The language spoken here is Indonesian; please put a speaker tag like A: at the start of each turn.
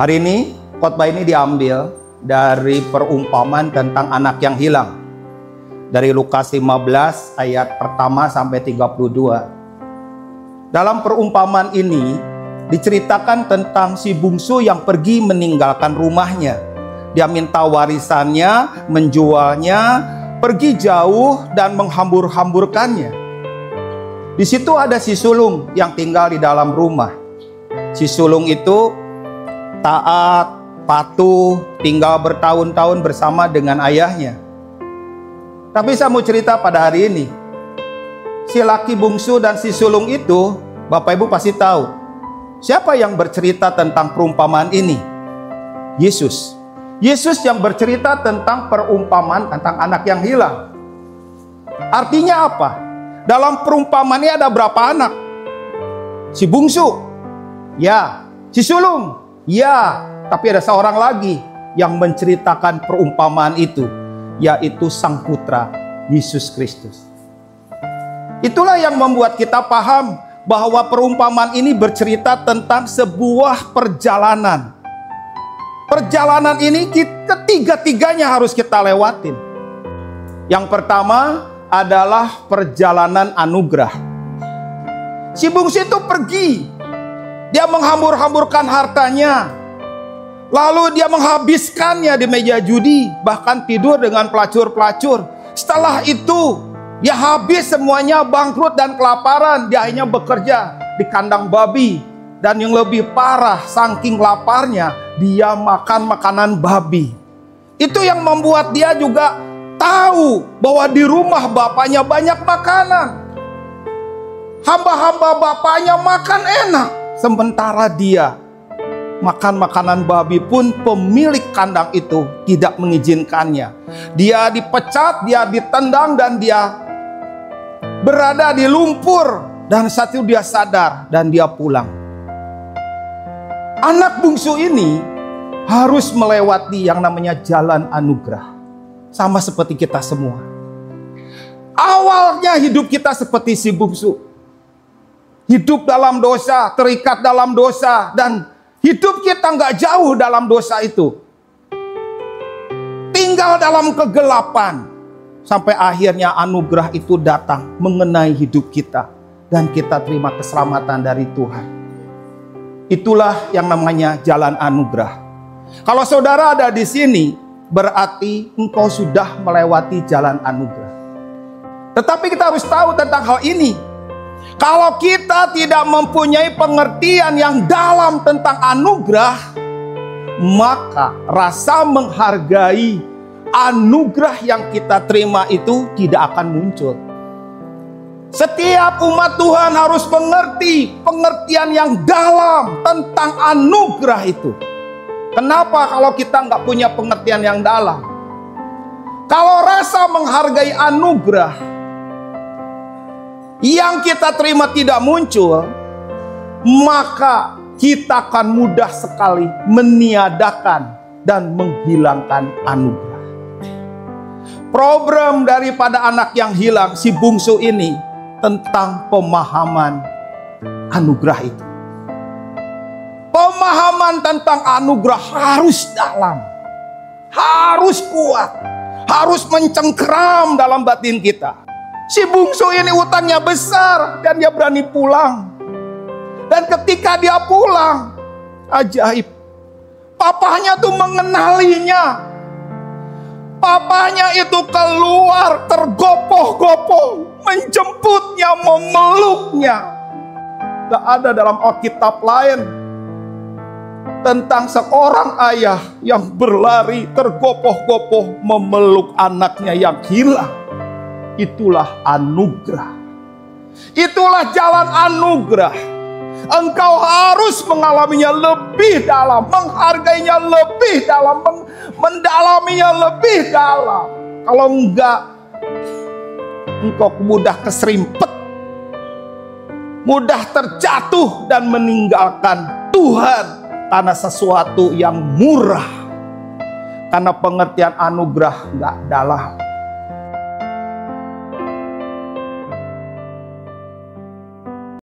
A: Hari ini khotbah ini diambil dari perumpamaan tentang anak yang hilang. Dari Lukas 15 ayat pertama sampai 32. Dalam perumpamaan ini diceritakan tentang si bungsu yang pergi meninggalkan rumahnya. Dia minta warisannya, menjualnya, pergi jauh dan menghambur-hamburkannya. Di situ ada si sulung yang tinggal di dalam rumah. Si sulung itu taat, patuh, tinggal bertahun-tahun bersama dengan ayahnya. Tapi saya mau cerita pada hari ini. Si laki bungsu dan si sulung itu, Bapak Ibu pasti tahu. Siapa yang bercerita tentang perumpamaan ini? Yesus. Yesus yang bercerita tentang perumpamaan tentang anak yang hilang. Artinya apa? Dalam perumpamaan ini ada berapa anak? Si bungsu, ya. Si sulung, ya. Tapi ada seorang lagi yang menceritakan perumpamaan itu, yaitu Sang Putra, Yesus Kristus. Itulah yang membuat kita paham bahwa perumpamaan ini bercerita tentang sebuah perjalanan. Perjalanan ini ketiga-tiganya harus kita lewatin. Yang pertama adalah perjalanan anugerah. Si bungsu itu pergi. Dia menghambur-hamburkan hartanya. Lalu dia menghabiskannya di meja judi, bahkan tidur dengan pelacur-pelacur. Setelah itu, dia habis semuanya, bangkrut dan kelaparan. Dia hanya bekerja di kandang babi. Dan yang lebih parah, saking laparnya, dia makan makanan babi. Itu yang membuat dia juga tahu bahwa di rumah bapaknya banyak makanan. Hamba-hamba bapaknya makan enak. Sementara dia makan makanan babi pun pemilik kandang itu tidak mengizinkannya. Dia dipecat, dia ditendang, dan dia berada di lumpur. Dan saat itu dia sadar dan dia pulang. Anak bungsu ini harus melewati yang namanya jalan anugerah. Sama seperti kita semua. Awalnya hidup kita seperti si bungsu. Hidup dalam dosa, terikat dalam dosa, dan hidup kita nggak jauh dalam dosa itu. Tinggal dalam kegelapan. Sampai akhirnya anugerah itu datang mengenai hidup kita. Dan kita terima keselamatan dari Tuhan. Itulah yang namanya jalan anugerah. Kalau saudara ada di sini, berarti engkau sudah melewati jalan anugerah. Tetapi kita harus tahu tentang hal ini. Kalau kita tidak mempunyai pengertian yang dalam tentang anugerah, maka rasa menghargai anugerah yang kita terima itu tidak akan muncul. Setiap umat Tuhan harus mengerti pengertian yang dalam tentang anugerah itu. Kenapa kalau kita nggak punya pengertian yang dalam? Kalau rasa menghargai anugerah yang kita terima tidak muncul, maka kita akan mudah sekali meniadakan dan menghilangkan anugerah. Problem daripada anak yang hilang, si bungsu ini, tentang pemahaman anugerah itu. Pemahaman tentang anugerah harus dalam, harus kuat, harus mencengkeram dalam batin kita. Si bungsu ini utangnya besar dan dia berani pulang. Dan ketika dia pulang, ajaib, papahnya tuh mengenalinya. Papahnya itu keluar tergopoh-gopoh, menjemputnya, memeluknya. Gak ada dalam Alkitab lain tentang seorang ayah yang berlari tergopoh-gopoh memeluk anaknya yang hilang. Itulah anugerah. Itulah jalan anugerah. Engkau harus mengalaminya lebih dalam, menghargainya lebih dalam, mendalaminya lebih dalam. Kalau enggak, engkau mudah keserimpet, mudah terjatuh dan meninggalkan Tuhan karena sesuatu yang murah, karena pengertian anugerah enggak dalam.